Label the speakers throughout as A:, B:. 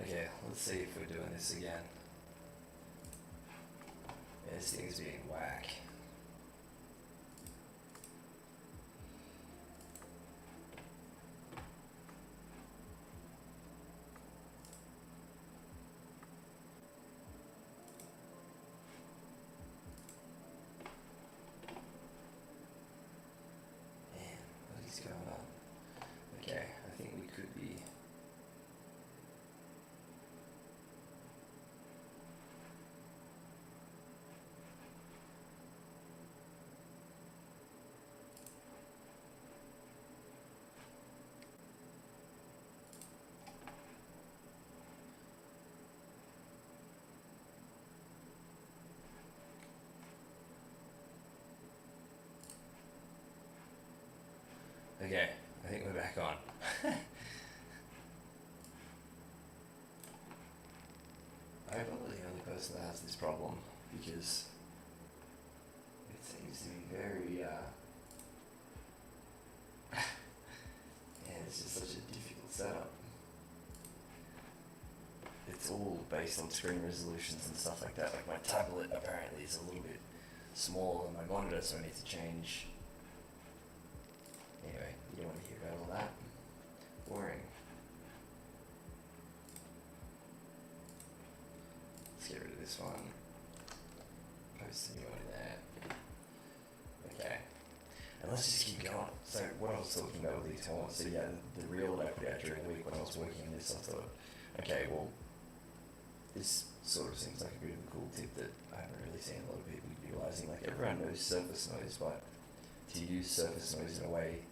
A: Okay, let's see if we're doing this again. Yeah, this thing's being whack. Man, what is going on? Okay, I think we could be... Okay, I think we're back on. I hope I'm not the only person that has this problem, because it seems to be very, yeah, it's just such a difficult setup. It's all based on screen resolutions and stuff like that. Like my tablet apparently is a little bit smaller than my monitor, so I need to change. Anyway, you don't want to hear about all that. Boring. Let's get rid of this one. Post a new one in there. Okay. And let's just keep going. So what I was talking about with these horns, so yeah, the reel that I put out during the week when I was working on this, I thought, okay, well, this sort of seems like a bit of a cool tip that I haven't really seen a lot of people utilising. Like everyone knows surface noise, but to use surface noise in a way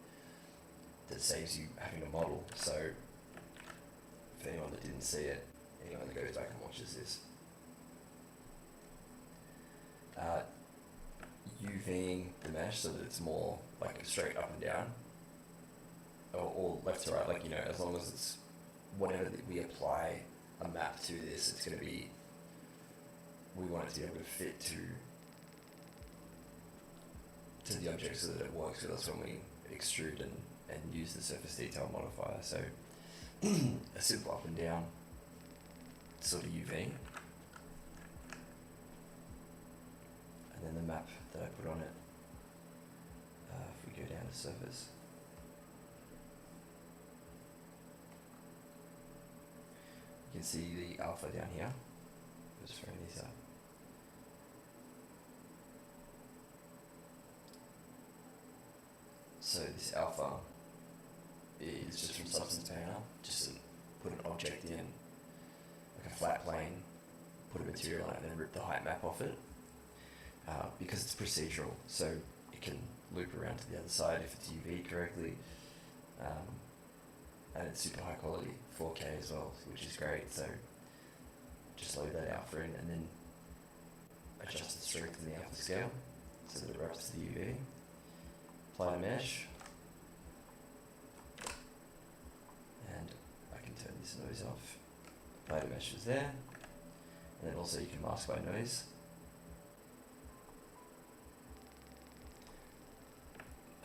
A: that saves you having to model. So if anyone that didn't see it, anyone that goes back and watches this, UVing the mesh so that it's more like straight up and down, or left to right, like, you know, as long as it's whatever that we apply a map to this, it's going to be, we want it to be able to fit to the object so that it works with us when we extrude and use the surface detail modifier. So a simple up and down sort of UV, and then the map that I put on it, if we go down to surface, you can see the alpha down here. Just throwing these up. So this alpha is just from Substance Painter, just to put an object in, like a flat plane, put a material on it, and then rip the height map off it. Because it's procedural, so it can loop around to the other side if it's UV correctly, and it's super high quality, 4K as well, which is great. So just load that alpha in and then adjust the strength of the alpha scale so that it wraps to the UV. Apply the mesh, and I can turn this noise off. Apply the mesh is there, and then also you can mask by noise.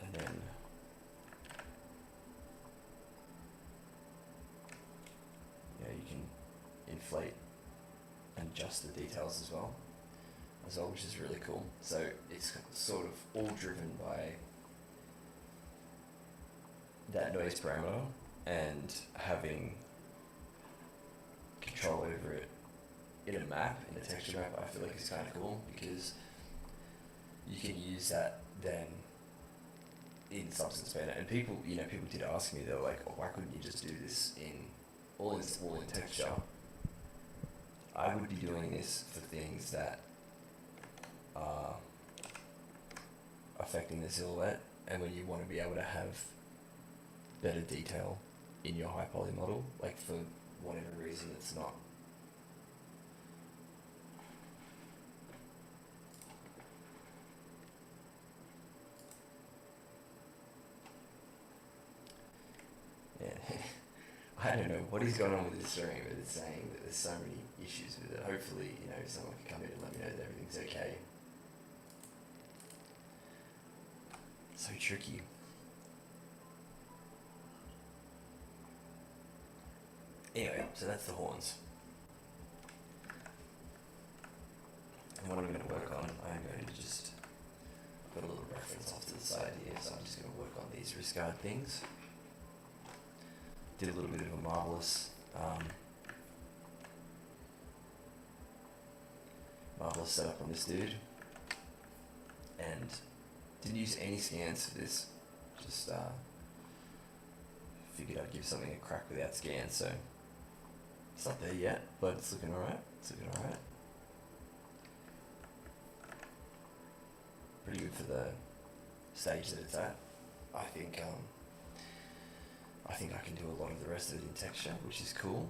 A: And then you can inflate and adjust the details as well, which is really cool. So it's sort of all driven by that noise parameter, and having control over it in a map, in a texture map, I feel like it's kind of cool, because you can use that then in Substance Painter. And people did ask me, they were like, oh, why couldn't you just do this all in texture? I would be doing this for things that are affecting the silhouette, and when you want to be able to have better detail in your high poly model, like for whatever reason it's not. Yeah. I don't know what is going on with this stream, but it's saying that there's so many issues with it. Hopefully, someone can come in and let me know that everything's okay. So tricky. Anyway, so that's the horns. And what I'm going to work on, I'm going to just put a little reference off to the side here, so I'm just going to work on these wrist guard things. Did a little bit of a marvelous setup on this dude, and didn't use any scans for this. Just figured I'd give something a crack without scans. So it's not there yet, but it's looking alright. Pretty good for the stage that it's at. I think I can do a lot of the rest of it in texture, which is cool.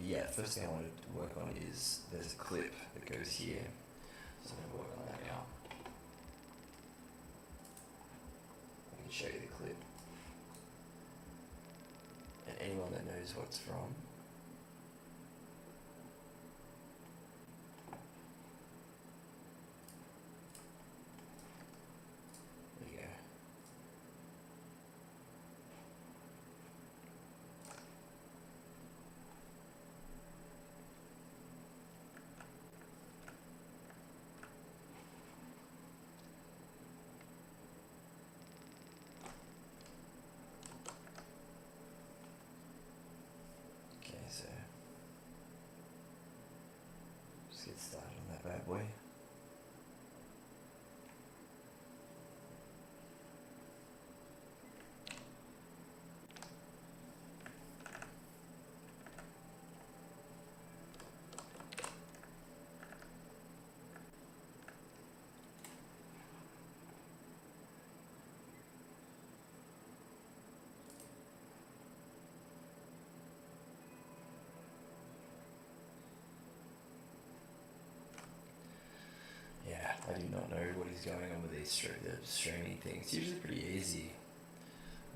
A: Yeah, first thing I wanted to work on is there's a clip that goes here, so I'm going to work on that now. I can show you the clip, and anyone that knows what it's from, there you go. Okay, so just get started on that bad boy. Yeah, I do not know what is going on with these the streaming things. It's usually pretty easy.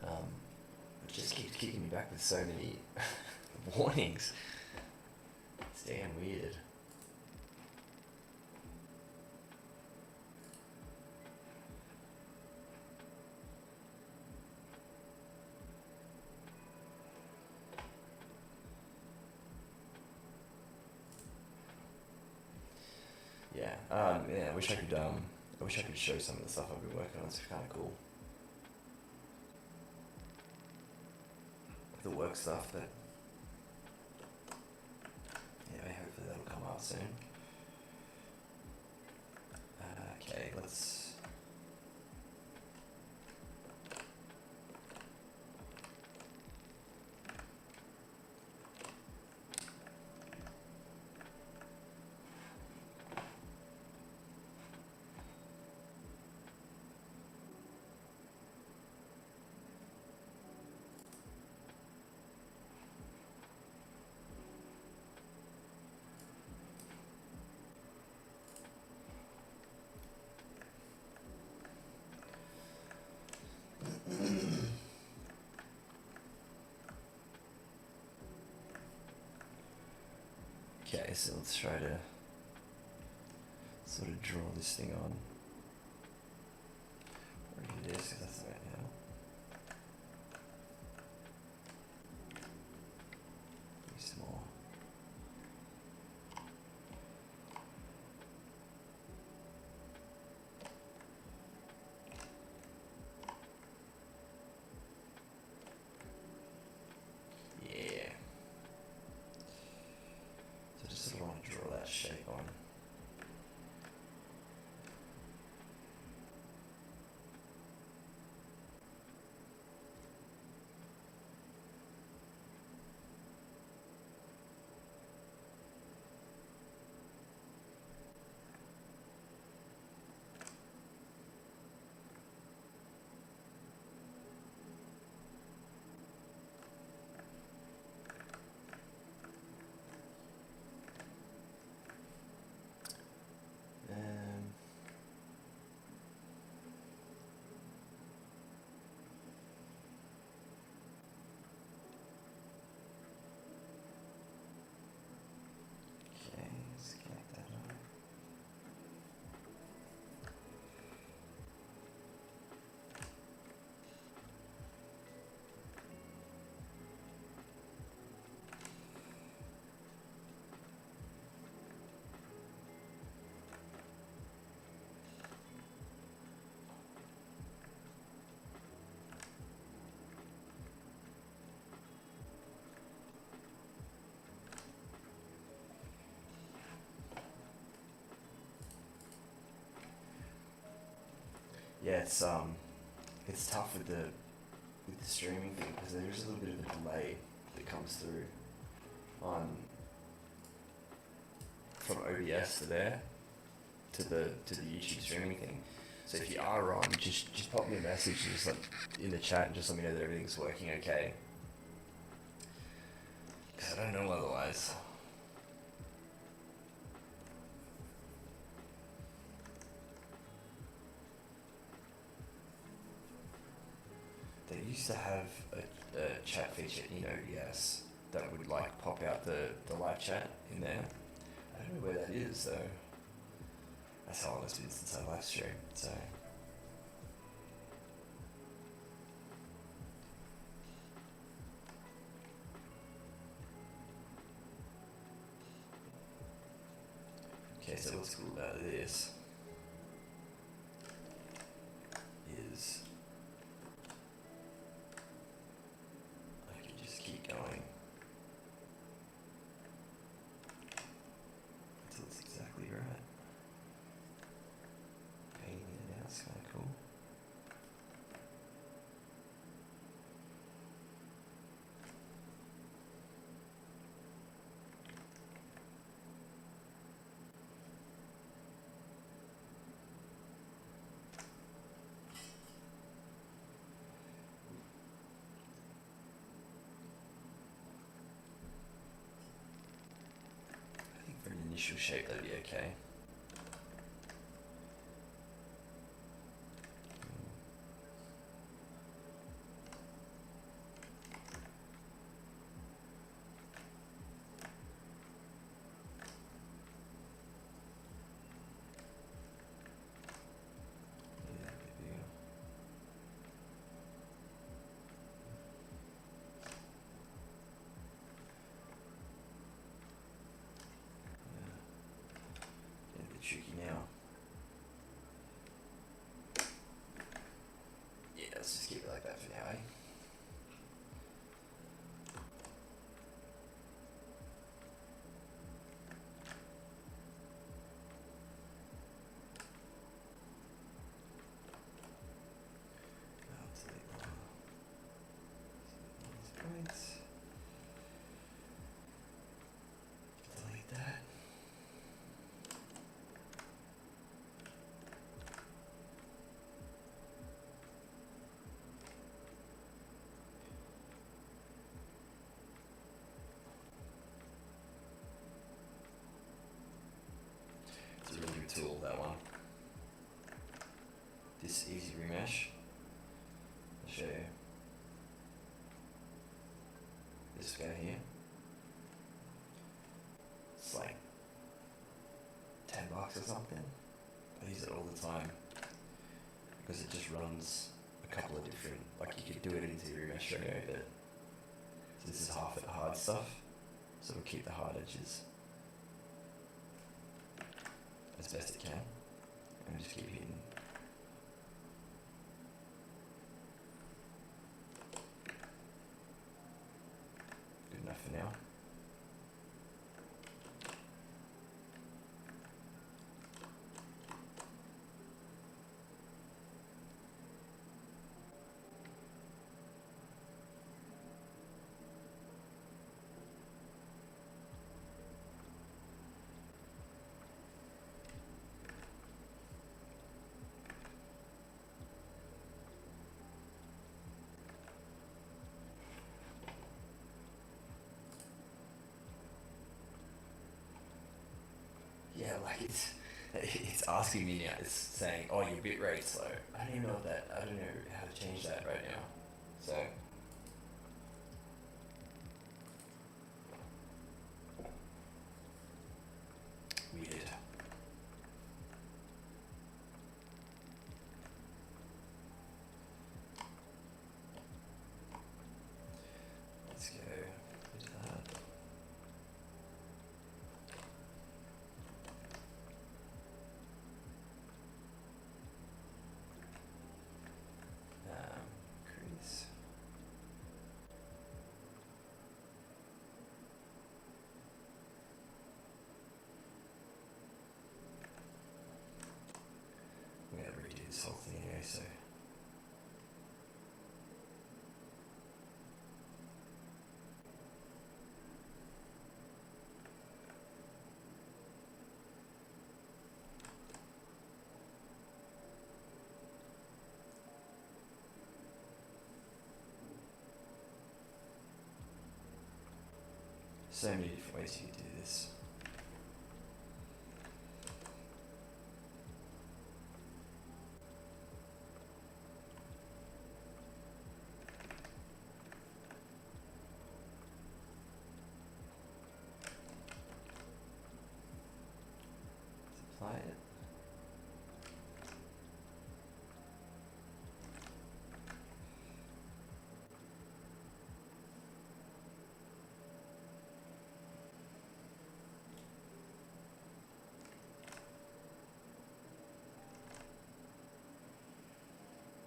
A: It just keeps kicking me back with so many warnings. It's damn weird. Yeah, I wish I could show some of the stuff I've been working on. It's kind of cool. The work stuff, but yeah, hopefully that'll come out soon. Okay, let's. Okay, so let's try to sort of draw this thing on. Where it is, because that's right now. Pretty small. Yeah. So just sort of want to draw that shape on. Yeah, it's tough with the streaming thing because there is a little bit of a delay that comes through on from OBS to there to the YouTube streaming thing. So if you are on, just pop me a message, just like in the chat, and just let me know that everything's working okay. Because I don't know otherwise. They used to have a chat feature in OBS that would like pop out the live chat in there. I don't know where that is though. That's how long it's been since I live streamed, so. Okay, so what's cool about this is I can just keep going until it's exactly right. Painting it out is kind of cool. I think for an initial shape that'd be okay. Yeah, maybe. Yeah, a bit tricky now. Yeah, let's just keep it like that for now, eh? Delete these points. Delete that. It's a really good tool, that one. This easy remesh. I'll show you. This guy here. It's like $10 or something. I use it all the time because it just runs a couple of different. Like you could do it into remesh straight away, but this is half it hard stuff, so we'll keep the hard edges as best it can, and just keep hitting. Good enough for now. Yeah, like it's asking me now. It's saying, "Oh, your bit rate's slow." I don't even know that. I don't know how to change that right now. So weird. Let's go into that. Crease. so. So many different ways you can do this. Apply it.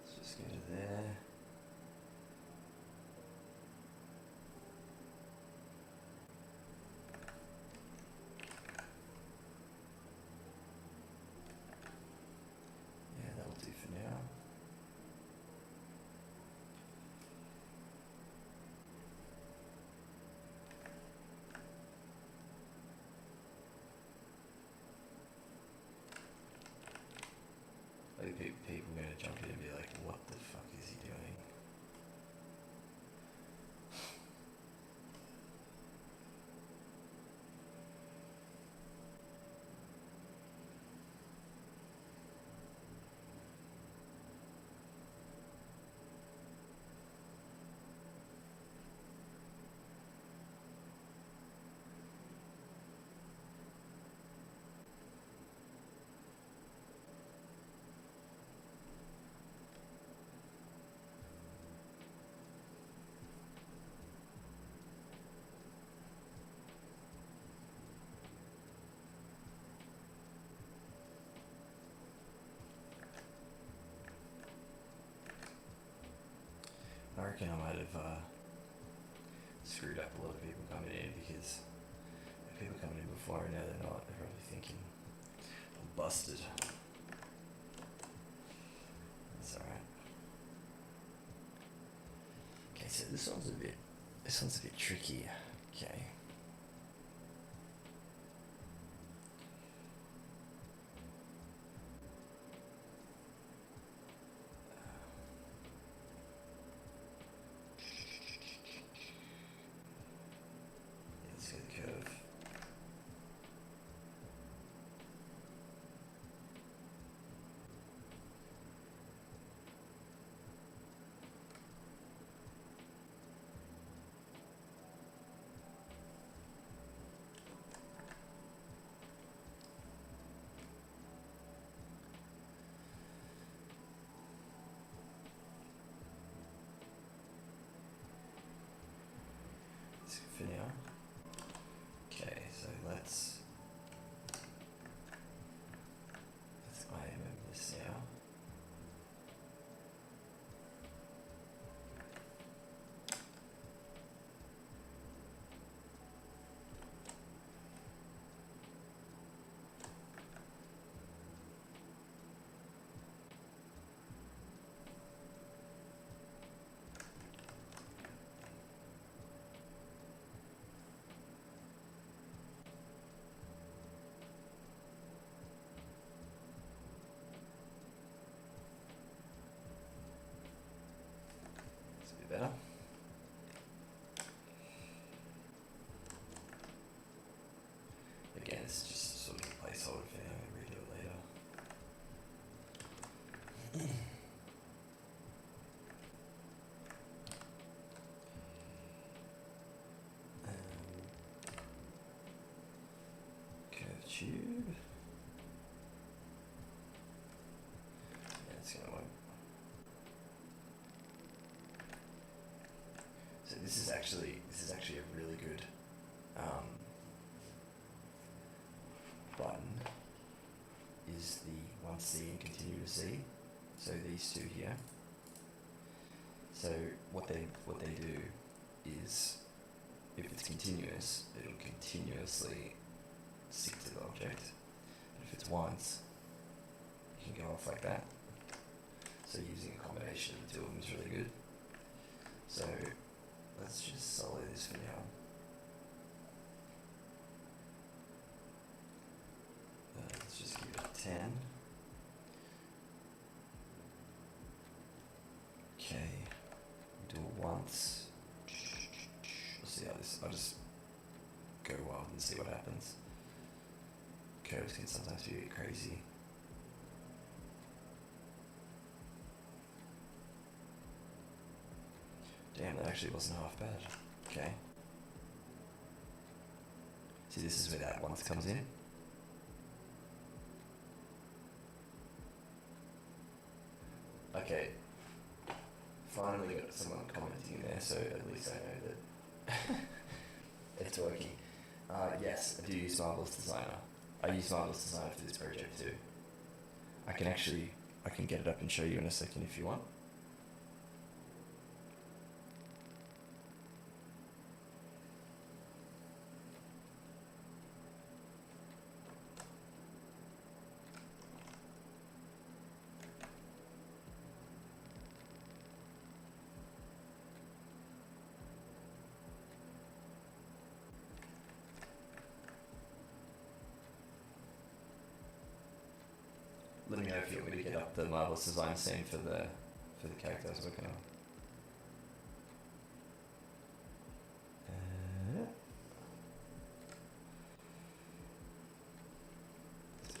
A: Let's just go to there. Yeah, that'll do for now. Like people are gonna jump in and be like, what the fuck is he doing? I reckon I might have screwed up a lot of people coming in, because the people coming in before and now they're not. They're probably thinking, I'm busted. That's alright. Okay, so this one's a bit tricky. Okay. Let's get the curve. That's good for now. Okay, so let's IMM this now. It's a bit better. Again, it's just sort of a placeholder for now. I'll redo it later. Curve tube. Yeah, it's gonna work. So this is actually a really good button. Is the 1C and continue to C. So these two here. So what they do is, if it's continuous, it'll continuously stick to the object. But if it's once, you can go off like that. So using a combination of the two of them is really good. So let's just solo this for now. Let's just give it a 10. Okay, do it once. We'll see how this, I'll just go wild and see what happens. Curves can sometimes be a bit crazy. Damn, that actually wasn't half bad. Okay. See, this is where that once comes in. Okay. Finally got someone commenting there, so at least I know that it's working. Yes, I do use Marvelous Designer. I use Marvelous Designer for this project too. I can get it up and show you in a second if you want. Let me know if you want me to get up the Marvelous Design scene for the character I was working on.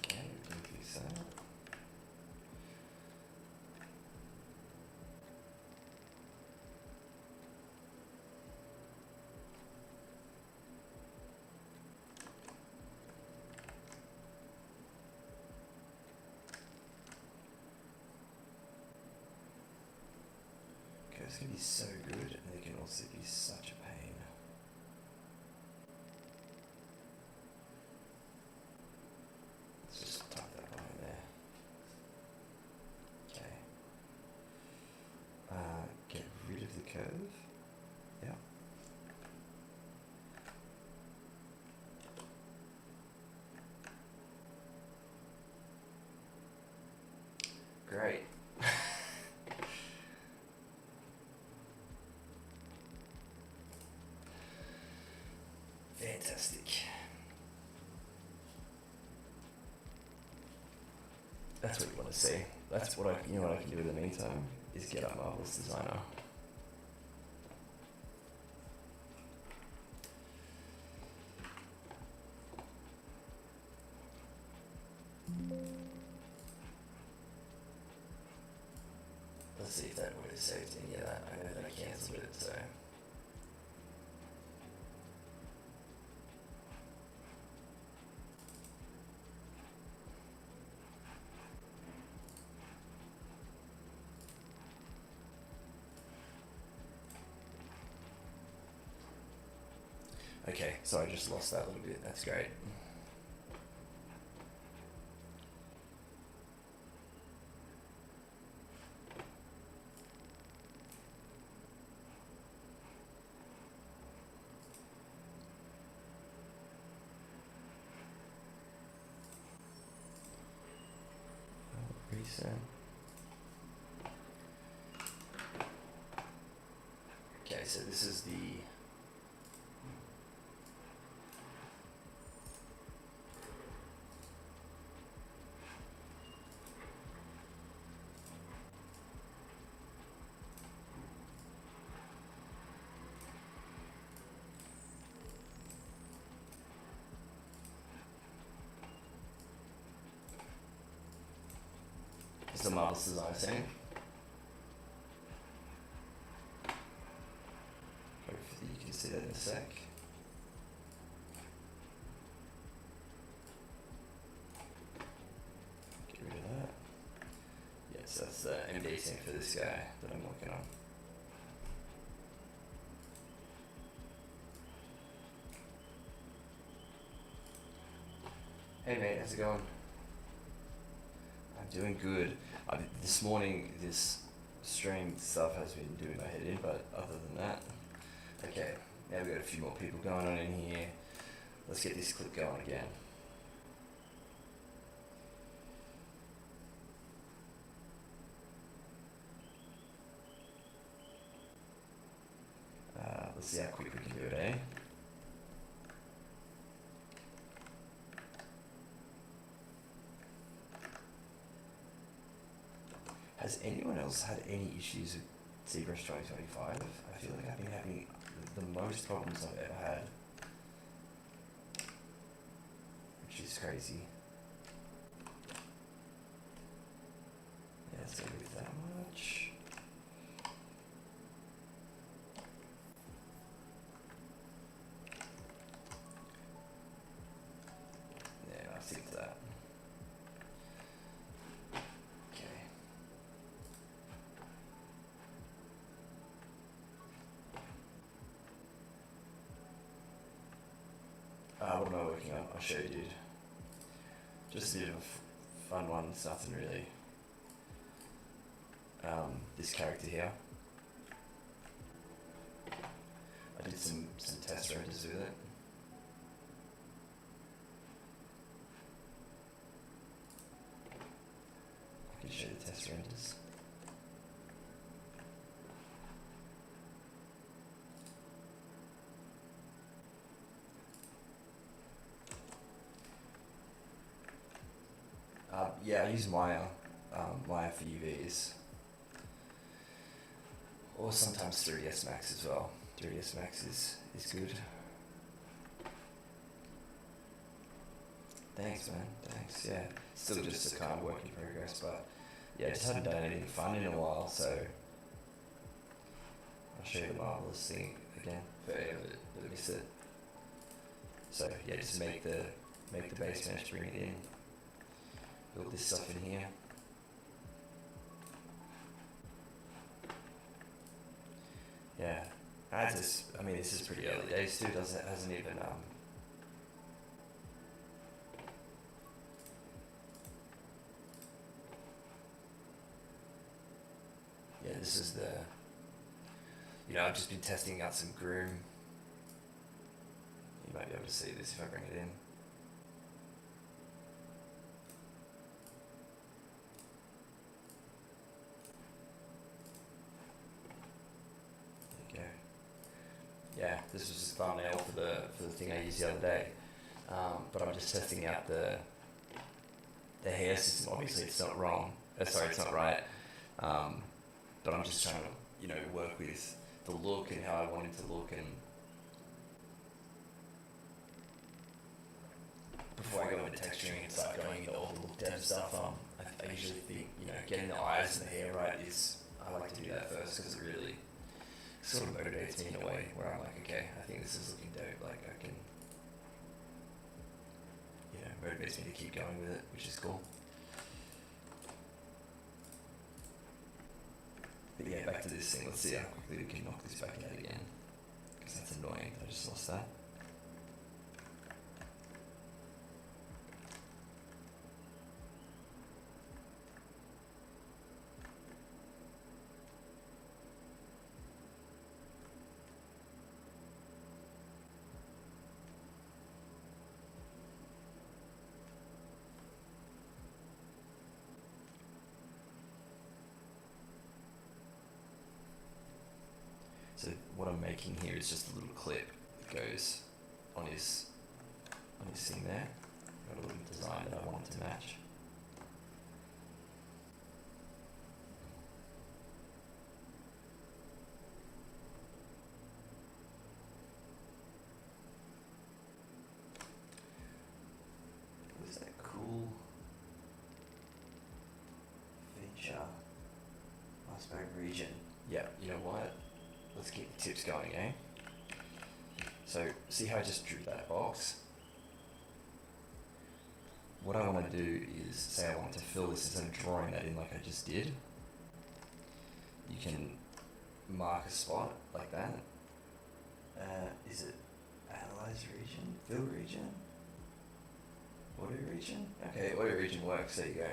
A: Okay, we can fix that. It's going to be so good, and they can also be such a pain. Let's just tuck that behind there. Okay. Get rid of the curve. Yeah. Great. Fantastic. That's what you want to see. That's what I can do in the meantime is get up Marvelous Designer. Let's see if that would have saved any of that. I know that I cancelled it, so. Okay, so I just lost that a little bit. That's great. Reset. Okay, so this is the Marvelous Design scene. Hopefully you can see that in a sec. Get rid of that. Yes, that's the MD scene for this guy that I'm working on. Hey mate, how's it going? I'm doing good. This morning, this stream stuff has been doing my head in, but other than that, okay, now we've got a few more people going on in here. Let's get this clip going again. Let's see how quick we can do it, eh? Has anyone else had any issues with ZBrush 2025? I feel like I've been having the most problems I've ever had, which is crazy. Yeah, let's go with that much. Yeah, I'll stick to that. Okay. What am I working on? I'll show you, dude. Just a bit of a fun one, it's nothing really. This character here. I did some test renders with it. I can show you the test renders. Yeah, I use Maya for UVs. Or sometimes 3ds Max as well. 3ds Max is good. Thanks, man. Thanks. Yeah, still just a kind of work in progress, but yeah, just haven't done anything fun in a while, so I'll show you the marvelous thing again for anyone that missed it. So yeah, just make the base mesh, bring it in, build this stuff in here. Yeah, I mean, this is pretty early days too. Hasn't even yeah, this is I've just been testing out some Groom. You might be able to see this if I bring it in. Yeah, this was just a thumbnail for the thing I used the other day. But I'm just testing out the hair system. Obviously, it's not wrong. Sorry, it's not right. But I'm just trying to, work with the look and how I want it to look. And before I go into texturing and start going into all the look dev stuff, I usually think, getting the eyes and the hair right I like to do that first because it really sort of motivates me in a way where I'm like, okay, I think this is looking dope, like I can, motivates me to keep going with it, which is cool. But yeah, back to this thing, let's see how quickly we can knock this back out again, because that's annoying, I just lost that. So what I'm making here is just a little clip that goes on his thing there. Got a little design that I want it to match. What is that cool feature? Iceberg region. Yeah, you know what? Let's keep the tips going, eh? So, see how I just drew that box? What I want to do is, say I want to fill this instead of drawing that in like I just did. You can mark a spot like that. Is it analyze region? Fill region? Audio region? Okay, audio region works, there you go.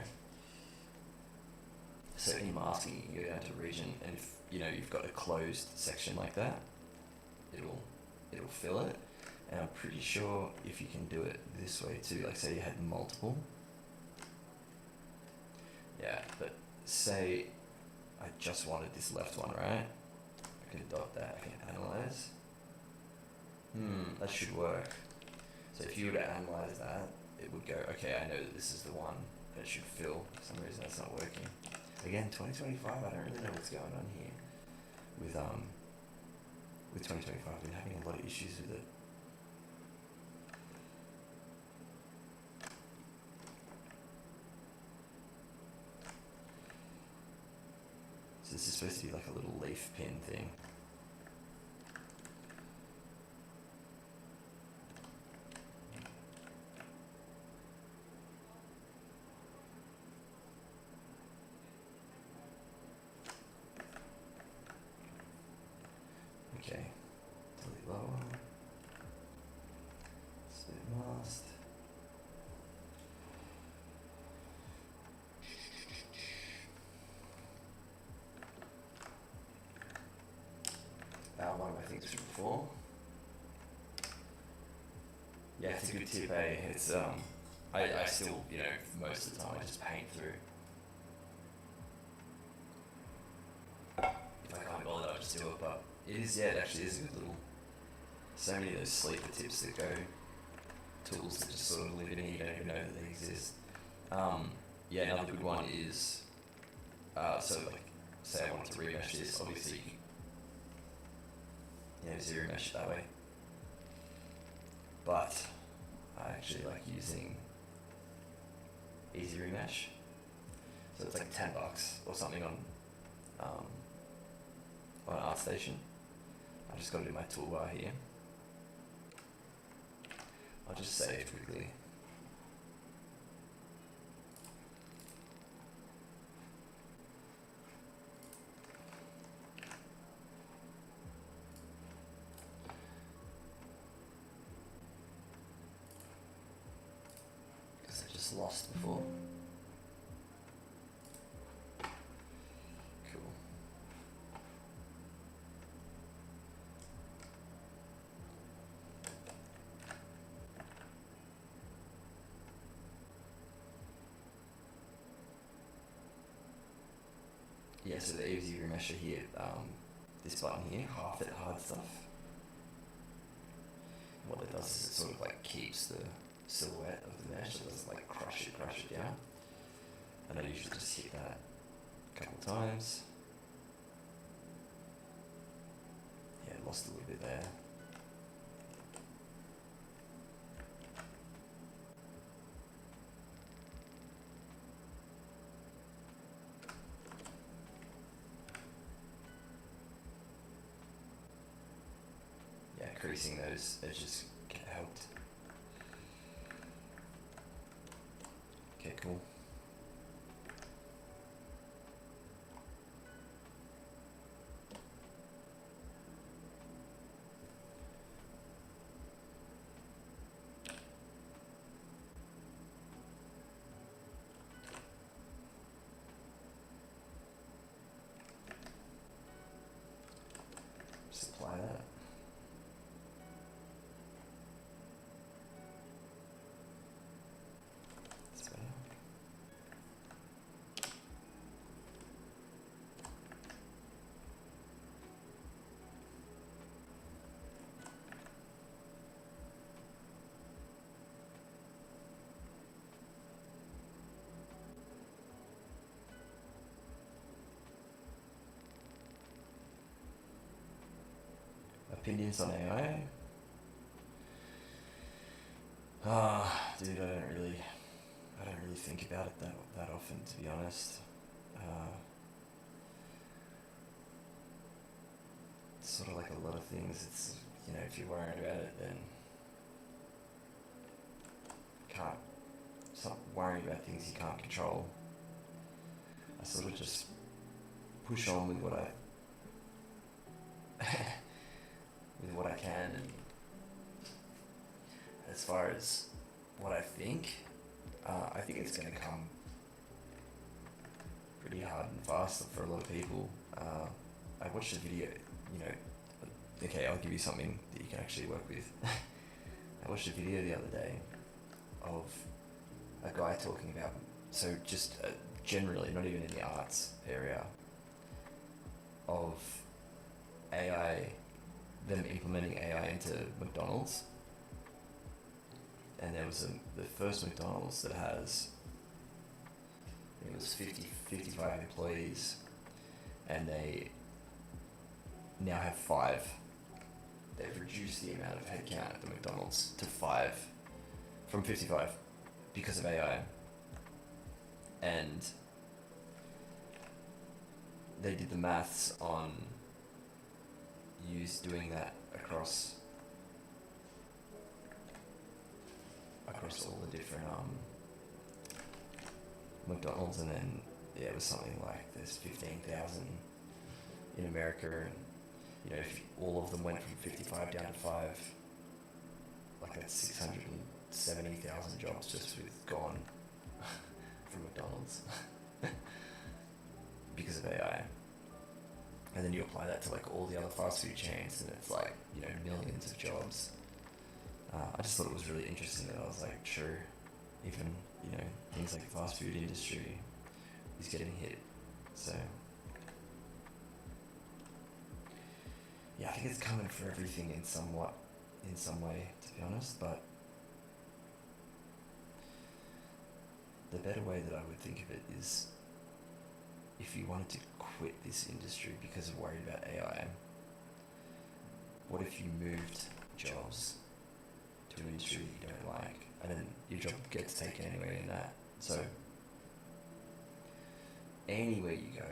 A: So in masking, you can go down to region, and if you've got a closed section like that, it'll fill it. And I'm pretty sure if you can do it this way too, like say you had multiple. Yeah, but say I just wanted this left one, right? I can dot that, I can analyze. that should work. So if you were to analyze that, it would go, okay, I know that this is the one that should fill. For some reason that's not working. Again, 2025, I don't really know what's going on here. With 2025, I've been having a lot of issues with it. So this is supposed to be like a little leaf pin thing. Okay, delete lower. Split mask. One of my things from before. Yeah, it's a good tip, eh? It's I still, you know, most of the time I just paint through. If I can't be bothered, I'll just do it, but it is, yeah, it actually is a good little, so many of those sleeper tips that go, tools that just sort of live in here, you don't even know that they exist. Yeah, another good one is, so like, say I wanted to remesh this, obviously, you know, zero mesh it that way. But I actually like using Easy Remesh. So it's like $10 or something on ArtStation. I just got to do my toolbar here. I'll just save quickly. Lost before. Cool. Yeah, so the Easy Remesher here, this button here, half that hard stuff. What it does is it sort of like keeps the silhouette of the mesh, so it doesn't like crush it down. And I usually just hit that a couple of times. Yeah, lost a little bit there. Yeah, creasing those edges helped. Okay, cool. Just apply that. That's better. Opinions on AI? Dude, I don't really think about it that often, to be honest. It's sort of like a lot of things. It's, you know, if you're worried about it, then stop worrying about things you can't control. I sort of just push on with what I can, and as far as what I think it's going to come pretty hard and fast for a lot of people. I watched a video, you know, okay, I'll give you something that you can actually work with. I watched a video the other day of a guy talking about, so just generally, not even in the arts area, of AI, them implementing AI into McDonald's and there was the first McDonald's that has, it was 55 employees, and they now have 5. They've reduced the amount of headcount at the McDonald's to 5 from 55 because of AI. And they did the maths on doing that across all the different McDonald's, and then yeah, it was something like there's 15,000 in America, and you know, if all of them went from 55 down to 5, like that's 670,000 jobs just gone from McDonald's because of AI. And then you apply that to like all the other fast food chains, and it's like, you know, millions of jobs. I just thought it was really interesting that I was like, sure, even, you know, things like the fast food industry is getting hit. So yeah, I think it's coming for everything in some way, to be honest. But the better way that I would think of it is, if you wanted to quit this industry because of worried about AI, what if you moved jobs to an industry that you don't like, and then your job gets taken anyway in that? So anywhere you go,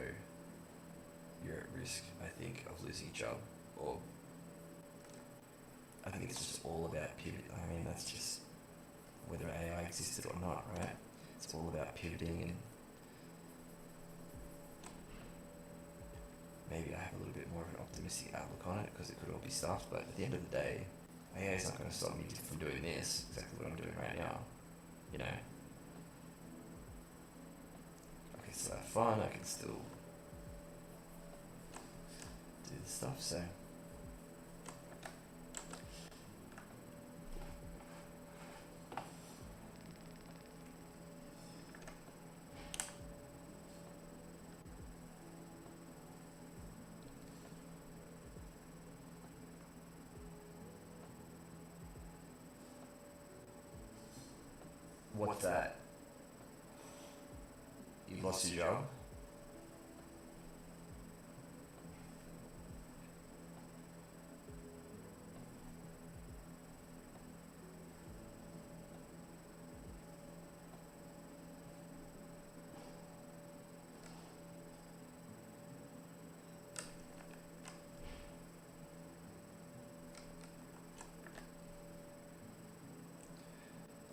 A: you're at risk, I think, of losing a job. Or I think it's just all about pivot. I mean, that's just whether AI existed or not, right? It's all about pivoting, and maybe I have a little bit more of an optimistic outlook on it because it could all be stuffed, but at the end of the day, AI is not going to stop me from doing this, exactly what I'm doing right now, you know? I can still have fun, I can still do the stuff, so. What's that? You lost your job?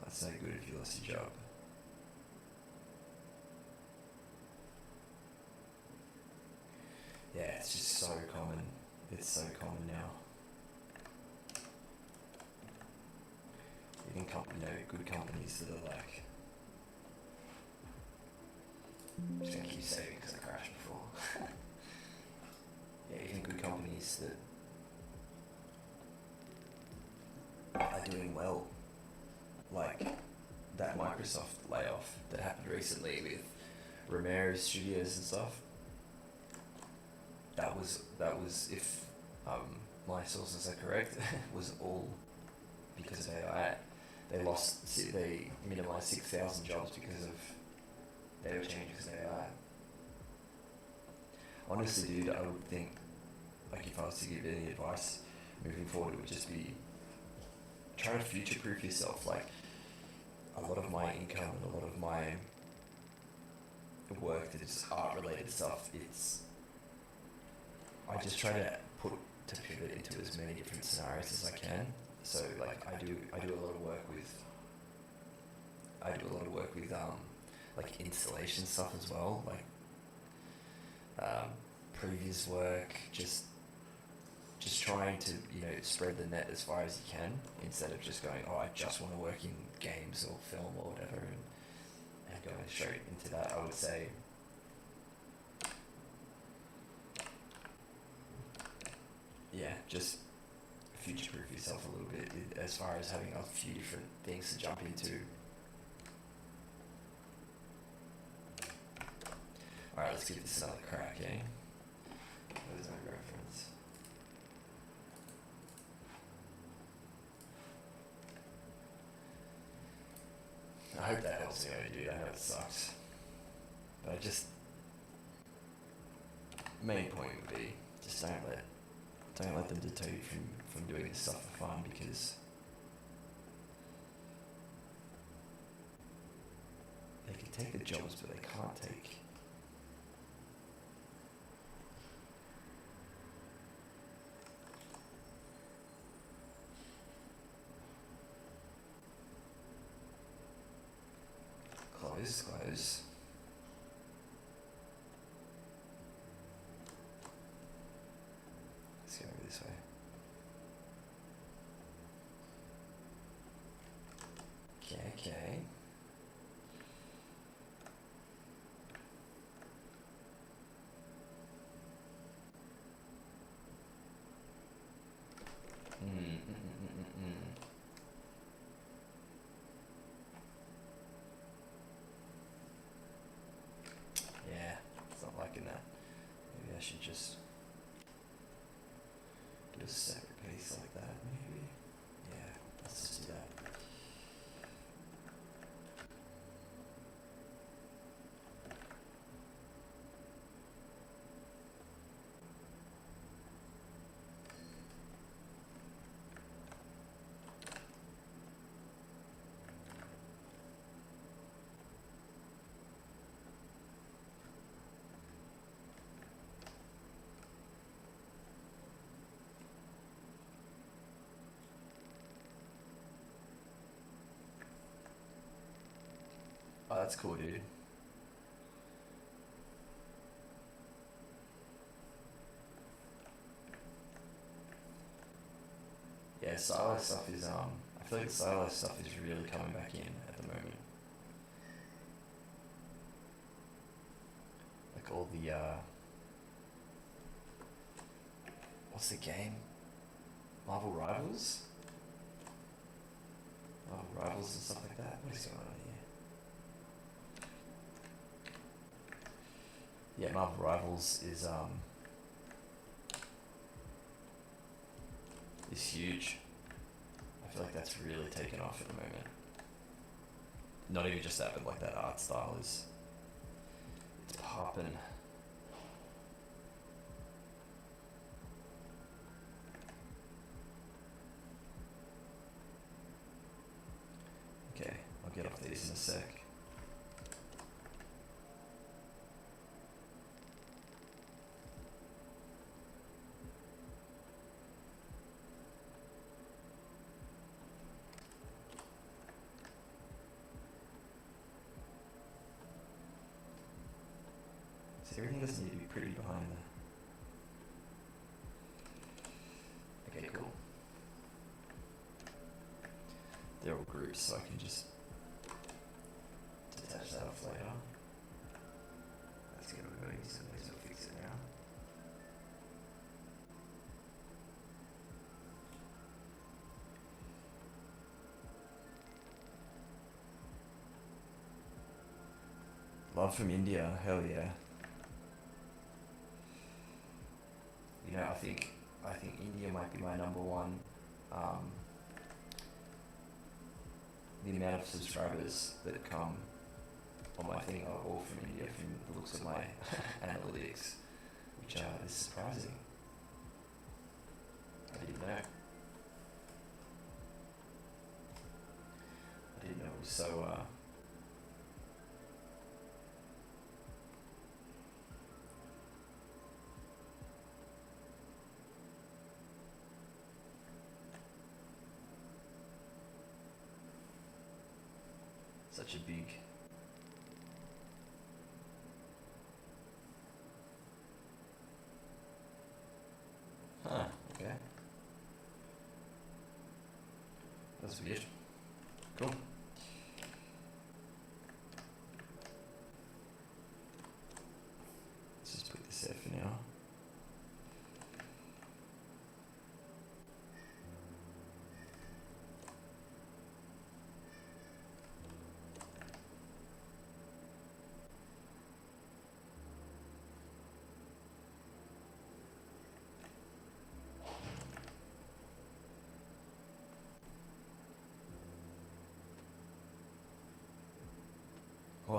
A: That's no good if you lost your job. Yeah, it's just so common. It's so common now. Even good companies that are like, I'm just gonna keep saving because I crashed before. Yeah, even good companies that are doing well, like that Microsoft layoff that happened recently with Ramirez Studios and stuff. That was if my sources are correct, was all because of AI. They minimized 6,000 jobs because of they were changing because of AI. Honestly, dude, I would think, like, if I was to give any advice moving forward, it would just be try to future-proof yourself. Like, a lot of my income and a lot of my work that is art-related stuff, I just try to pivot into as many different scenarios as I can. So like I do a lot of work with like installation stuff as well, like previous work, just trying to, you know, spread the net as far as you can, instead of just going, oh, I just want to work in games or film or whatever, and going straight into that. I would say yeah, just future-proof yourself a little bit as far as having a few different things to jump into. Alright, let's give this another crack, eh? There's no reference. hope that helps me, dude. I know it sucks. But I just... Main point would be, just don't let them deter you from doing this stuff for fun, because they can take the jobs, but they can't take... Close. Let's go over this way. Okay. Yeah, it's not liking that. Maybe I should just do a separate piece like that, maybe. Yeah, let's just do that. Oh, that's cool, dude. Yeah, silo stuff is, I feel like the silo stuff is really coming back in at the moment. Like all the, what's the game? Marvel Rivals? Marvel Rivals and stuff like that. What is going on here? Yeah, Marvel Rivals is huge. I feel like that's really taken off at the moment. Not even just that, but like that art style it's popping. Okay, I'll get off these in a sec. Everything doesn't need to be pretty behind there. Okay, cool. They're all groups, so I can just detach that off later. That's gonna be going someplace to fix it now. Love from India, hell yeah. You know, I think India might be my number one. The amount of subscribers that come on my thing are all from India, from the looks of my analytics, which is surprising. I didn't know. It was so. Such a big... Huh, okay. That's weird. Cool. Let's just put this there for now.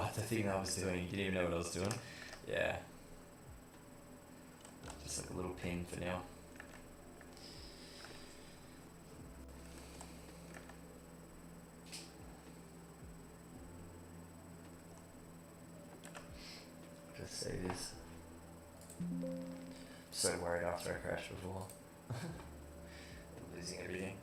A: what the thing I was doing. You didn't even know what I was doing. Yeah. Just like a little pin for now. Just say this. So worried after I crashed before. Losing everything.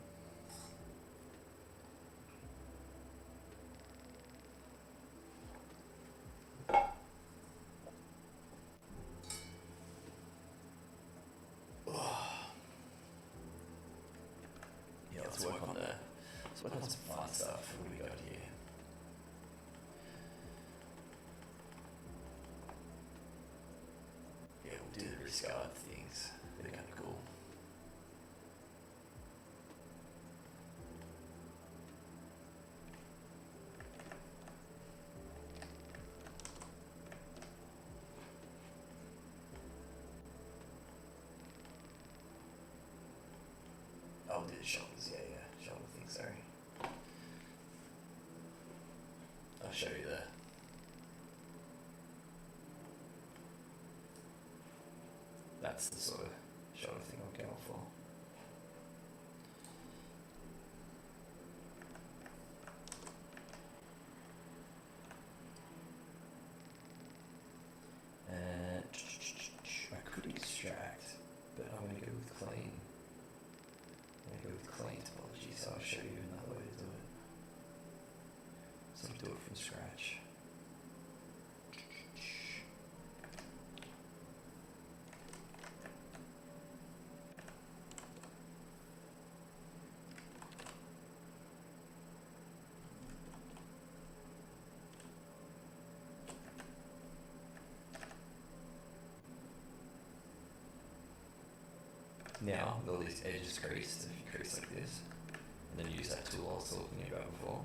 A: Yeah, let's work on some fun stuff. What do we got here? Yeah, we'll do the Riscard things. They're kind of cool. I'll do the shoulders, yeah. Shoulder thing, sorry. I'll show you the... That's the sort of shoulder thing I'm going for. And I could extract, but I'm going to go with clean. I'm going to go with clean topology, so I'll show you another way to do it. So I'll do it from scratch. Now, with all these edges creased, if you crease like this, and then use that tool I was talking about before.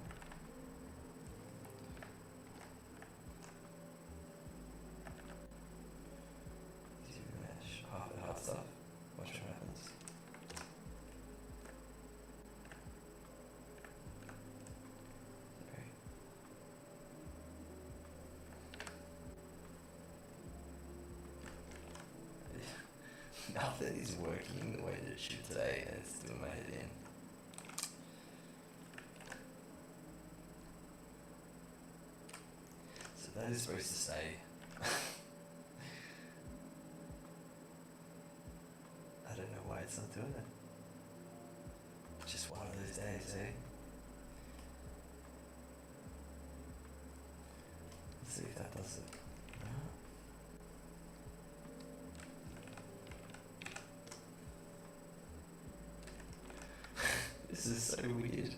A: Do mesh half and half stuff. Watch what happens. Sorry. Nothing is working the way that it should today, and it's doing my head in. So that is supposed to say... I don't know why it's not doing it. Just one of those days, eh? Let's see if that does it. No. This is so weird.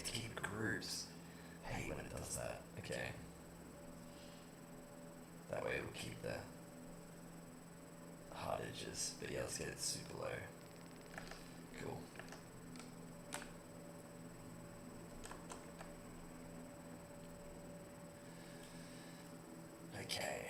A: Keep groups. I hate when it does that. Okay. That way it will keep the hard edges, but yeah, let's get it super low. Cool. Okay.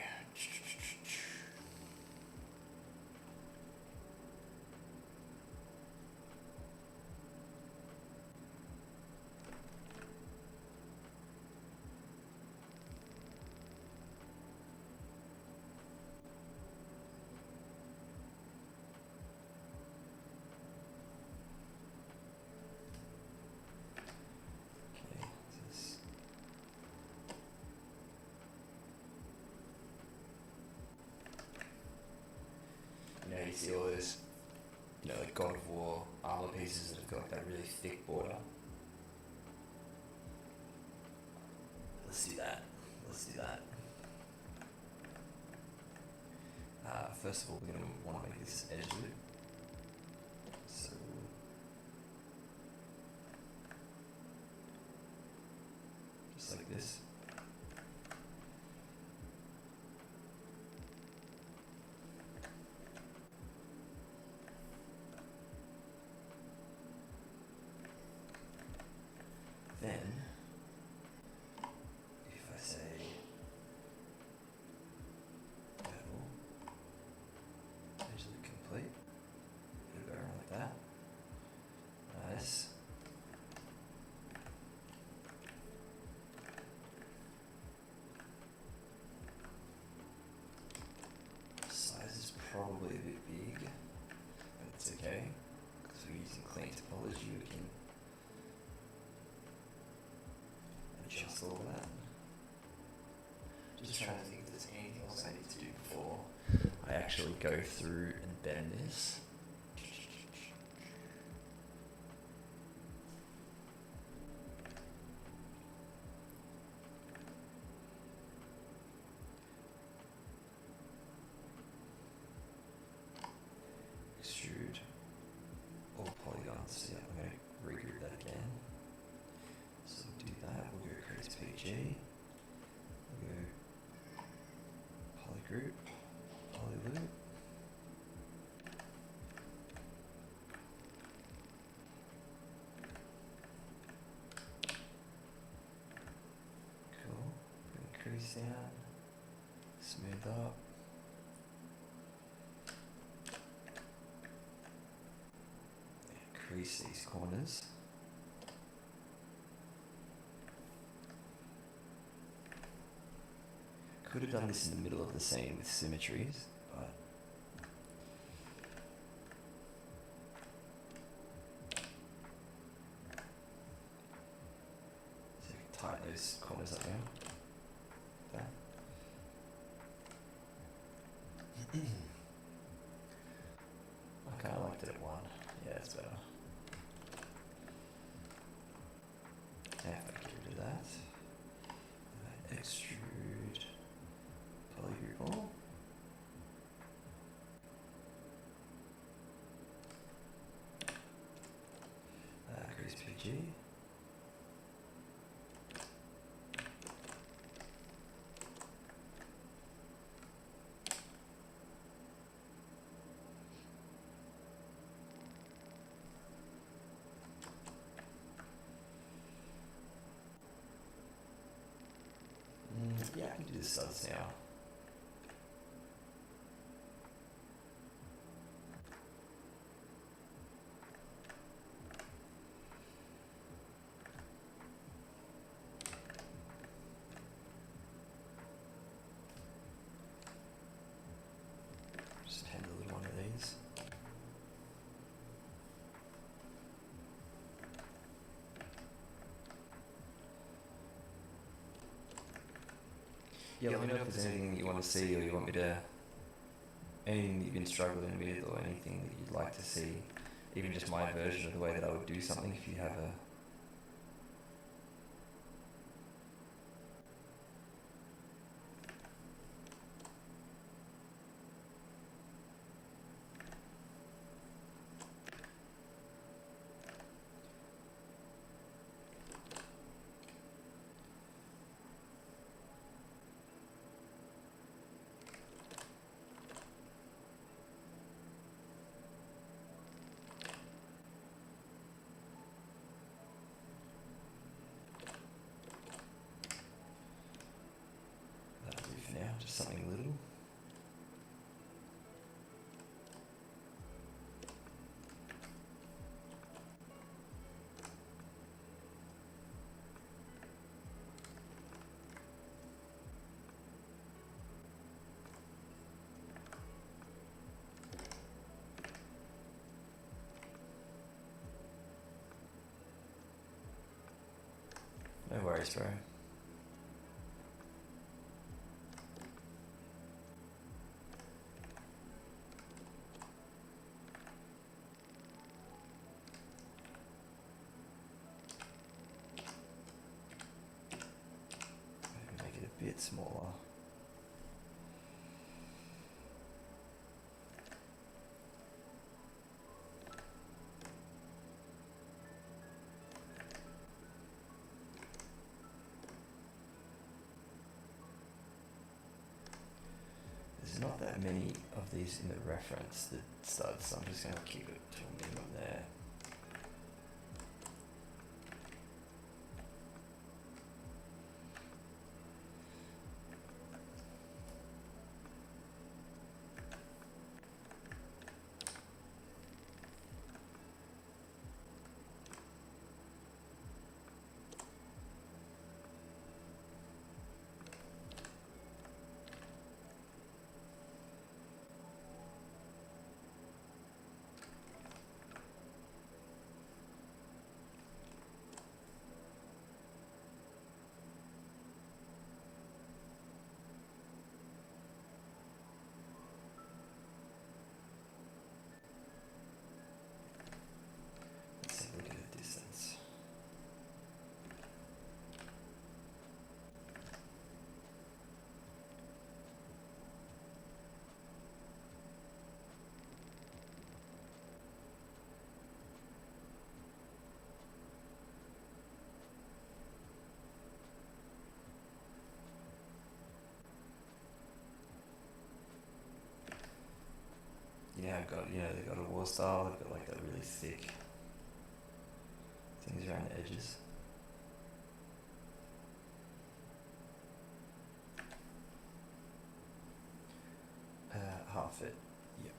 A: You see all those, like God of War armor pieces that have got like that really thick border. Let's do that. First of all, we're going to want to make this edge loop. So just like this. Then, if I say bevel, edge loop complete. clean topology, we can adjust all that. Just trying to think if there's anything else I need to do before I actually go through and bend this. Extrude all polygons. Yeah, I'm going to regroup that again. So we'll do that. We'll go create PG. We'll go polygroup, polyloop. Cool. Increase down, smooth up. Increase these corners. Could have done this in the middle of the scene with symmetries, but so you can tighten those corners up now. There. I kind of liked it at 1. Yeah, it's better. Now if I get rid of that, extrude polygroup all. Crease PG. Yeah, I can do the studs now. Just handle one of these. Yeah, let me know if there's anything that you want to see, or you want me to, anything that you've been struggling with, or anything that you'd like to see, even just my version of the way that I would do something if you have a. Just something little. No worries, bro. Bit smaller. There's not that many of these in the reference, the studs, so I'm just going to keep it to a minimum there. Yeah, I've got, they've got a wall style, they've got like that really thick things around the edges. Half it. Yep.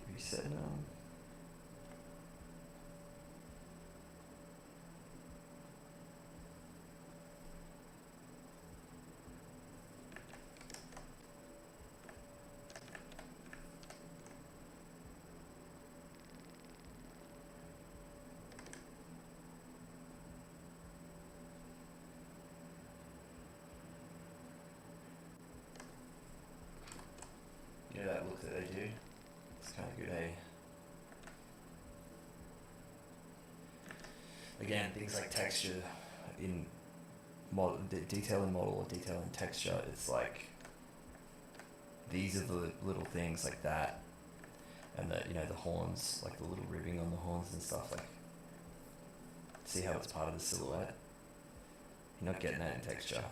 A: Keep resetting them. That look that they do, it's kind of good, eh? Again, things like texture in model, detail in model or detail in texture, it's like these are the little things like that, and the horns, like the little ribbing on the horns and stuff, like see how it's part of the silhouette? You're not getting that in texture.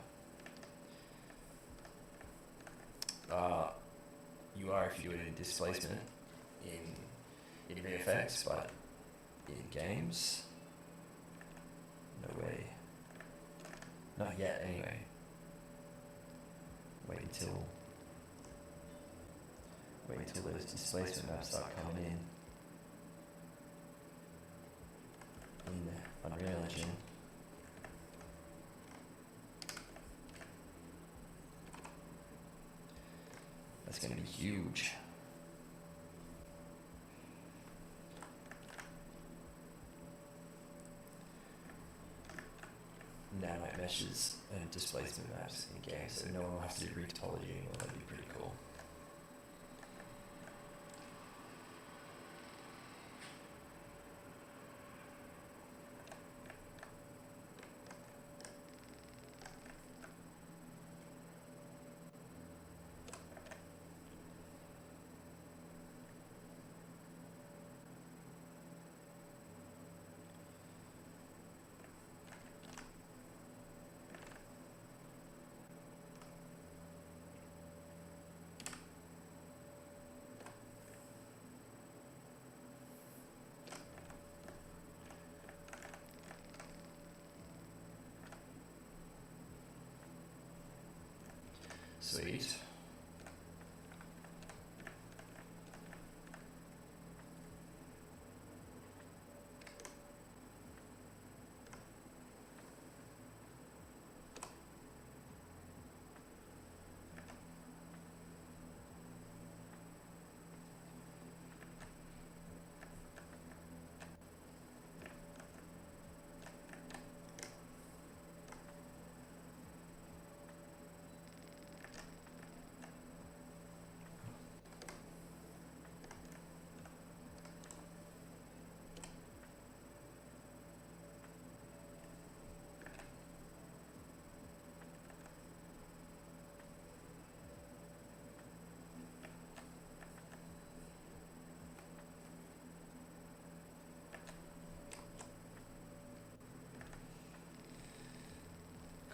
A: You are if you do it in displacement in VFX, but in games, no way. Not yet, anyway. Wait until those displacement maps start coming in the Unreal Engine. That's going to be huge. Nanite meshes and displacement maps in games, so no one will have to do retopology anymore. That'd be pretty cool. Sweet.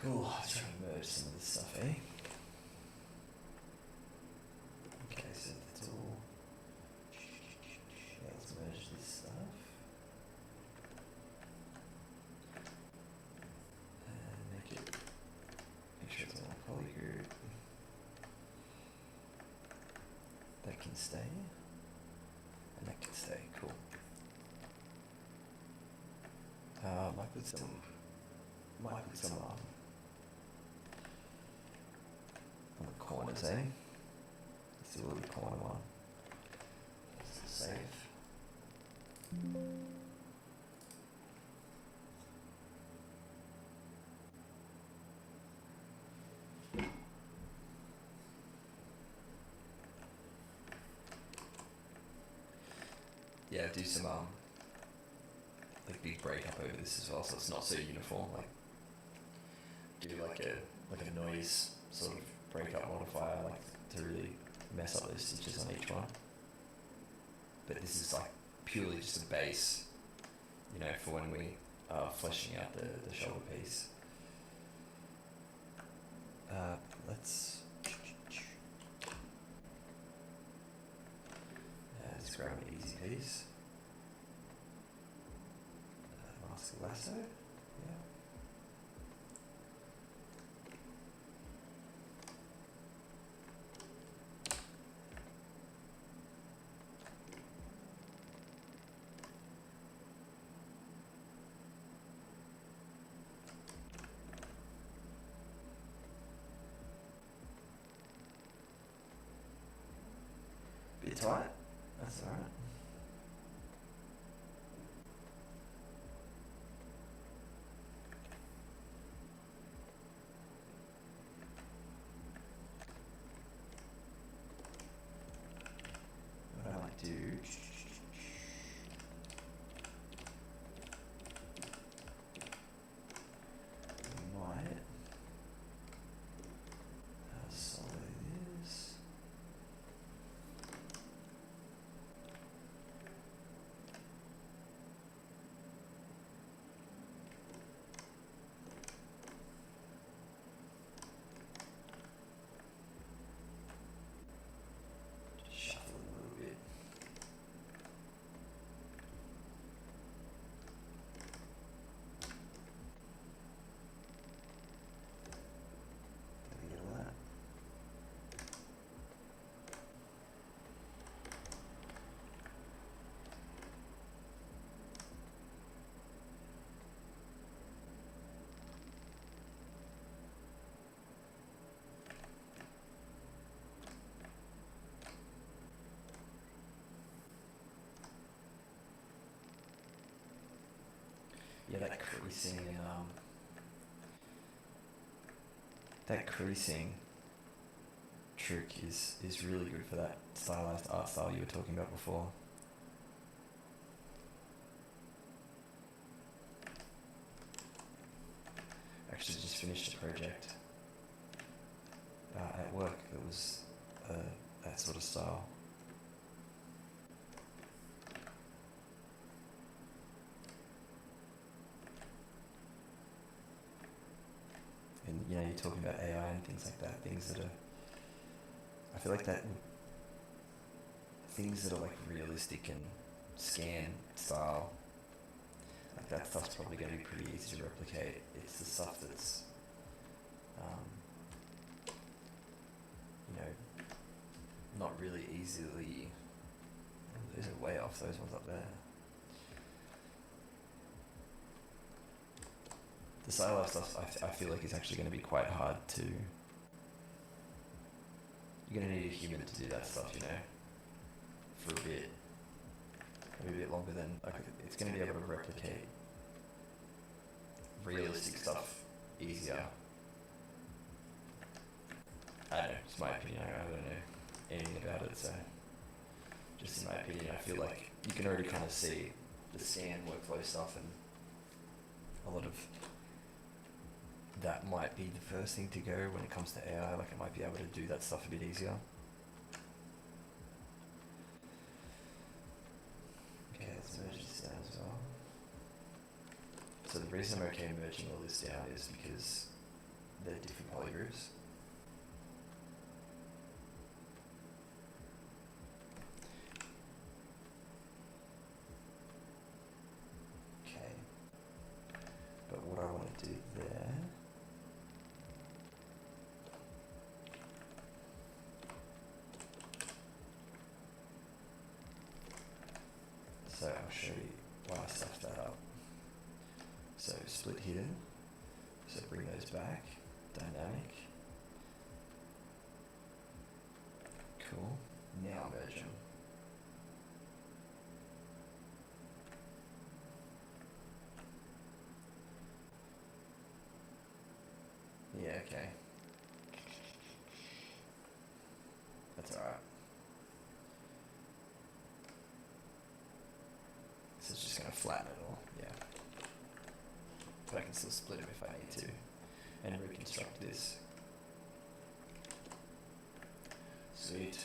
A: Cool, let's try to merge some of this stuff, eh? Okay, so the tool. Yeah, let's merge this stuff. And make sure it's on a poly group. That can stay. And that can stay, cool. Might put some on the corners, eh? Let's do a little corner one. Save. yeah, do some like big breakup over this as well, so it's not so uniform. Like do like a noise sort of breakup modifier, like to really mess up those stitches on each one. But this is like purely just a base, you know, for when we are fleshing out the shoulder piece. Let's grab an easy piece. Mask lasso, yeah. Bit tight, that's alright. What I might do, might solid it is. Shuffle it a little bit. Let me get all that. Yeah, that creasing trick is really good for that stylized art style you were talking about before. Actually just finished a project at work that was that sort of style. And you know, you're talking about AI and things like that, things that are, I feel like things that are like realistic and scan style, like that stuff's probably going to be pretty easy to replicate. It's the stuff that's, you know, not really easily, those are way off, those ones up there. The stylized stuff I feel like is actually going to be quite hard to, you're going to need a human to do that stuff, you know, for a bit, maybe a bit longer than, like, it's going to be able to replicate realistic stuff easier. I don't know, it's my opinion, I don't know anything about it, so just in my opinion, I feel like you can already kind of see the scan workflow stuff, and a lot of that might be the first thing to go when it comes to AI, like it might be able to do that stuff a bit easier. Okay, let's merge this down as well. So the reason I'm okay merging all this down is because they're different polygroups. Okay, but what I want to do there, so I'll show you why I stuffed that up. So split here, so bring those back, dynamic. Cool, now merge them. Yeah, okay. That's alright. So it's just going to flatten it all, yeah. But I can still split them if I need to and reconstruct this. Sweet.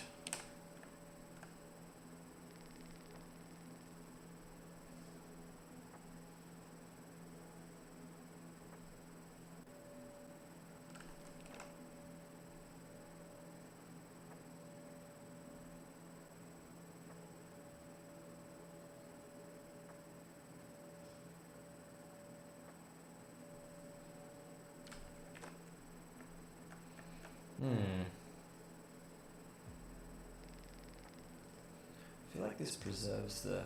A: I feel like this preserves the...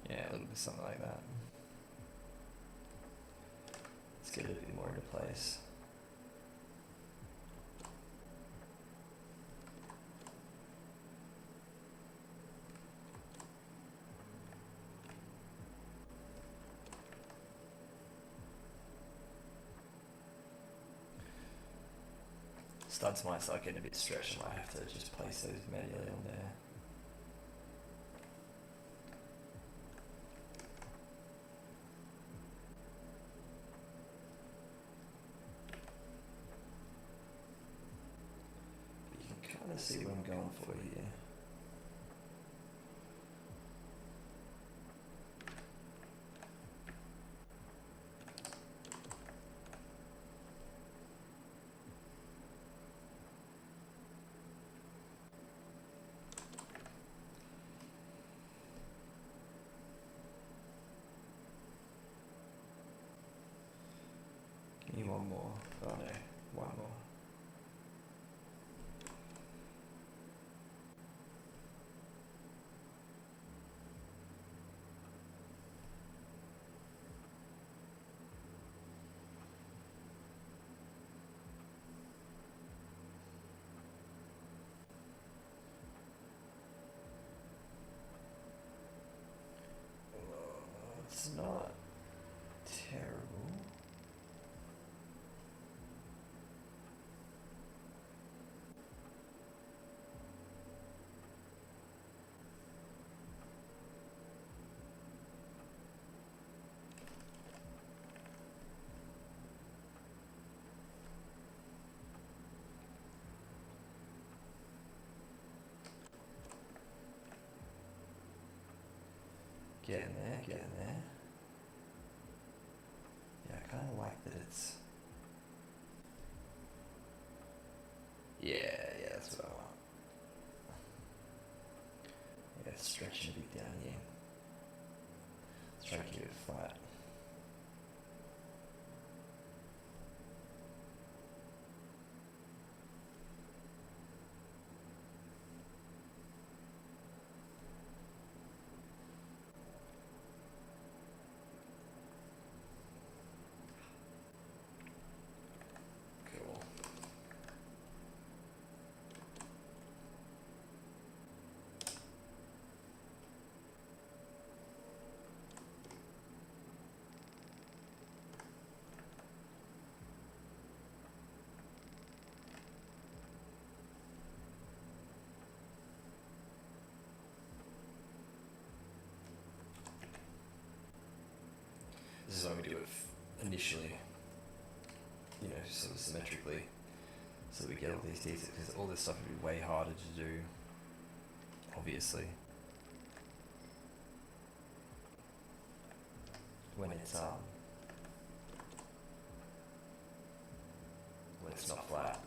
A: Yeah, a little bit something like that. Let's get it a bit more into place. Studs might start getting a bit stretched, I might have to just place those manually on there. But you can kind of see what I'm going for here. Give me one more. Oh no, one more. It's not terrible. Getting there, getting there. Yeah, I kind of like that it's... Yeah, that's what I want. Yeah, stretching a bit down here. Let's try to keep it flat. Cool. This is how we do it initially, you know, sort of symmetrically, so that we get all these details, because all this stuff would be way harder to do, obviously, when it's not flat.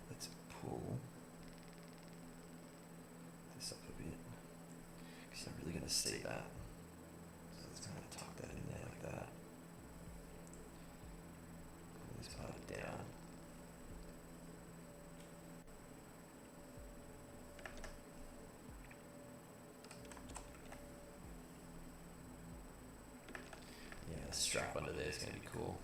A: Let's pull this up a bit. to see that. So let's kind of tuck that in there like that. Pull this part down. Yeah, the strap under there is going to be cool.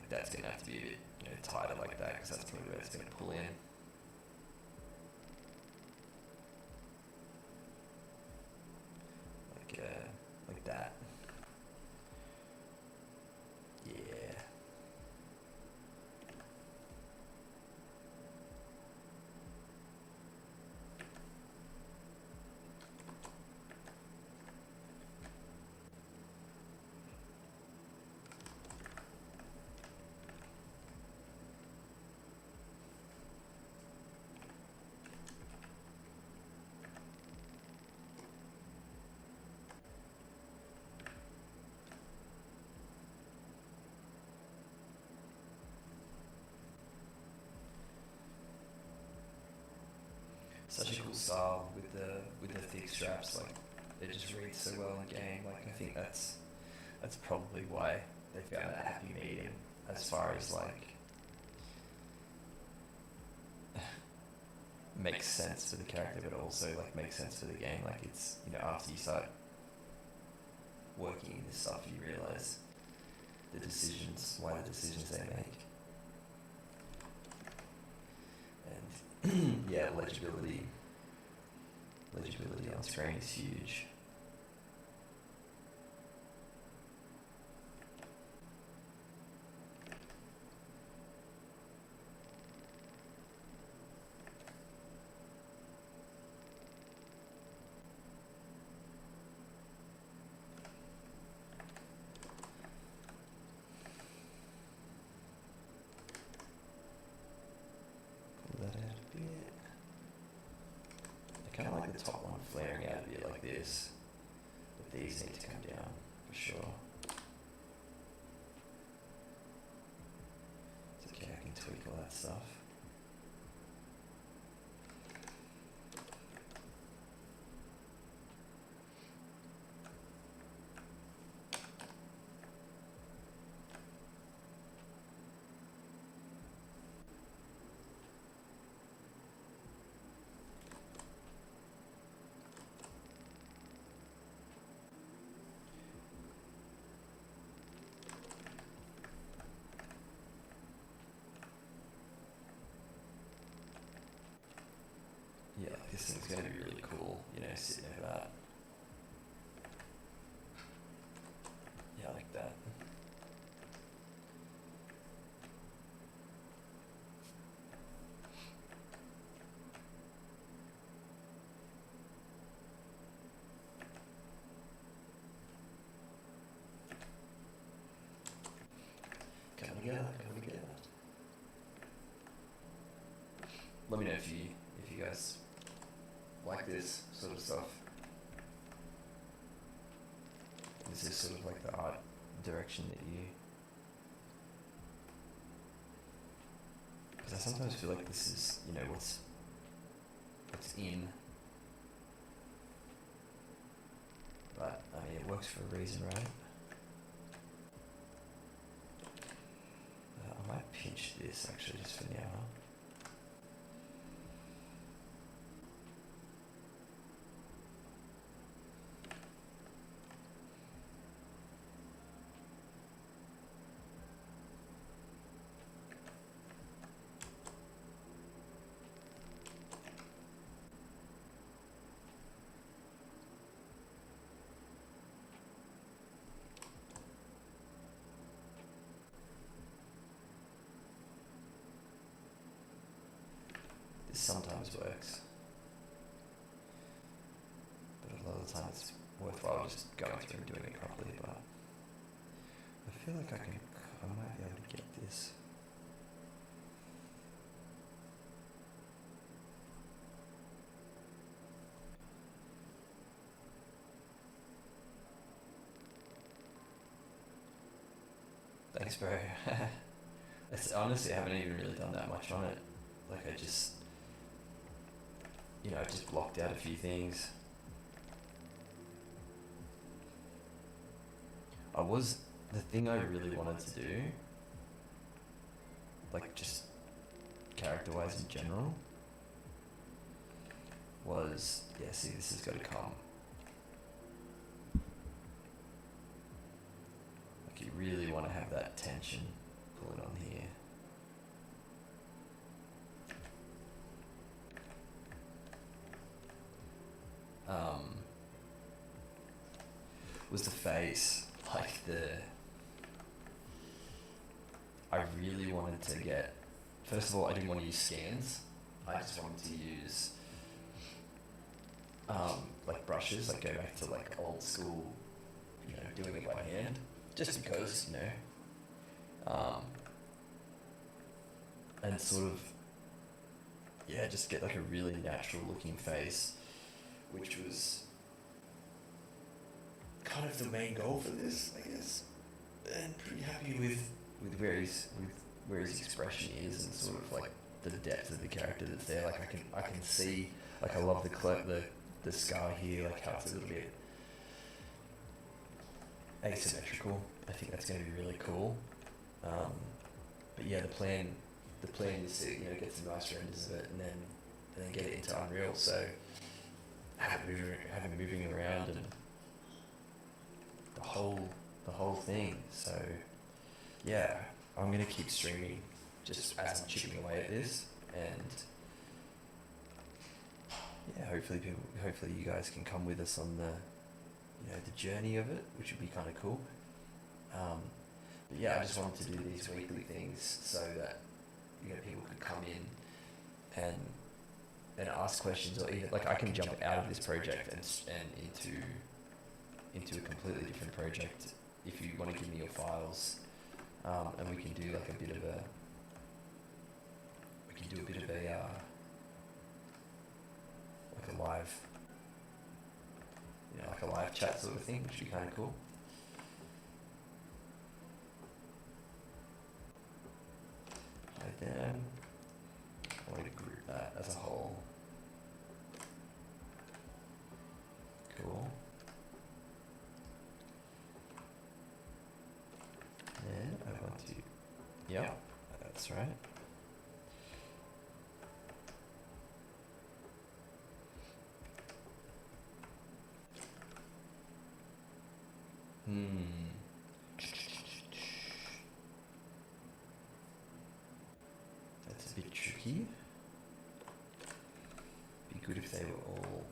A: That's going to have to be a bit, tighter like that, because that's probably where it's going to pull in. Like that. Yeah. Such a cool style with the thick straps. Like, it just reads so well in game. Like, I think that's probably why they found that happy medium as far as like makes sense for the character, but also like makes sense for the game. Like, it's, after you start working in this stuff, you realize the decisions they make. And yeah, legibility on screen is huge. Pull that out a bit. I kind of like the top one flaring out a bit like this, but these need to come down for sure. It's okay, I can tweak all that stuff. Yeah, this thing's going to be really cool, sitting over that. Yeah, I like that. Come together. Let me know if you guys like this sort of stuff. This is sort of like the art direction that you... Because I sometimes feel like this is, what's in. But, I mean, it works for a reason, right? I might pinch this, actually, just for now. This sometimes works, but a lot of the time it's worthwhile just going through and doing it properly. But I feel like I might be able to get this. Thanks, bro. Honestly, I haven't even really done that much on it. Like, I just, I just blocked out a few things. The thing I really wanted to do, like just character-wise in general, was, yeah, see, this has got to come. Like, you really want to have that tension pulling on here. Was the face, like I really wanted to get, first of all, I didn't want to use scans. I just wanted to use like brushes, like go back to like old school, doing it by hand, just because, and sort of, yeah, just get like a really natural looking face, which was kind of the main goal for this, I guess. And pretty happy with where his expression is, and sort of like the depth of the character that's there. Like I can see, like I love the scar here, like how it's a little bit asymmetrical. I think that's going to be really cool. But yeah, the plan is to get some nice renders of it, and then get it into Unreal. So have it moving around and the whole thing. So yeah, I'm gonna keep streaming just as I'm chipping away at this, and yeah, hopefully you guys can come with us on the journey of it, which would be kind of cool. But yeah, I just wanted to do these weekly things so that people could come in and ask questions, or even like I can jump out of this project and into a completely different project if you want to give me your files, and we can do like a bit of a like a live chat sort of thing, which would be kind of cool. And then I want to group that as a whole. Cool. Then I want to, yeah, that's right. That's a bit tricky. Be good if they were all.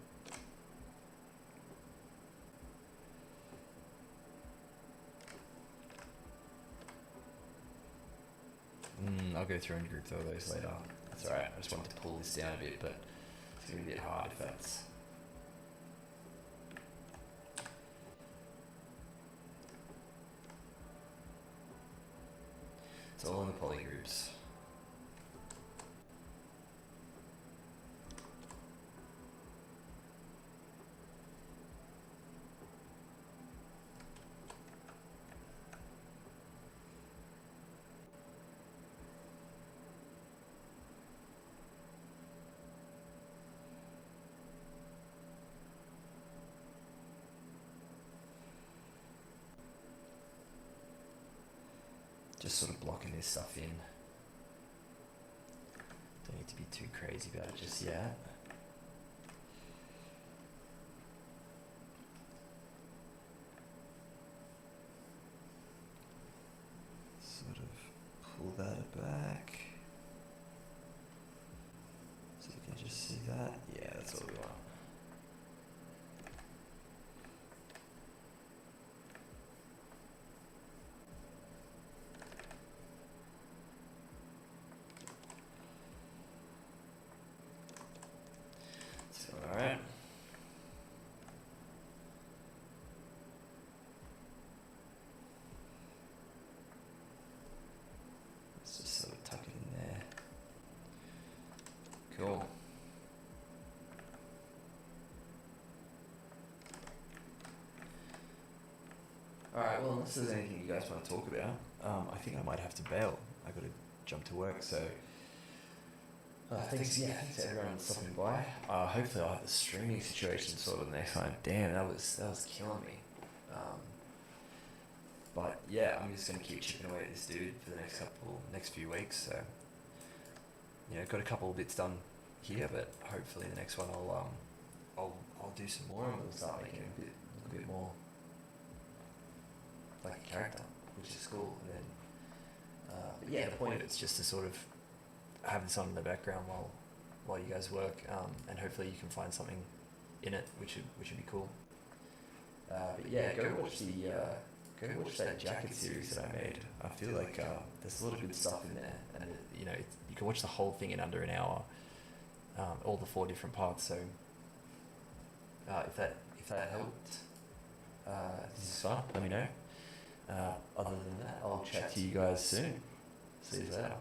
A: I'll go through and group all those later. That's alright. I just wanted to pull this down a bit, but it's going to be a bit hard if that's. It's all in the poly groups. Just sort of blocking this stuff in. Don't need to be too crazy about it just yet. Sort of pull that back. So you can just see that. Yeah, that's what we want. Alright. Let's just sort of tuck it in there. Cool. Alright, well, unless there's anything you guys want to talk about, I think I might have to bail. I got to jump to work, so. Thanks to everyone stopping by. Hopefully I'll have the streaming situation sorted next time. Damn, that was killing me. But yeah, I'm just gonna keep chipping away at this dude for the next few weeks. So, got a couple of bits done here, but hopefully the next one I'll do some more and we'll start making it a bit more like a character, which is cool. And then, but yeah, the point of it's just to sort of have this on in the background while you guys work, and hopefully you can find something in it which would be cool. But yeah, go watch that Jacket series that I made. I feel like there's a lot of good stuff in there, and you can watch the whole thing in under an hour, all the 4 different parts. So if that helped, this is fun. Let me know. Other than that, I'll chat to you guys soon. See you later.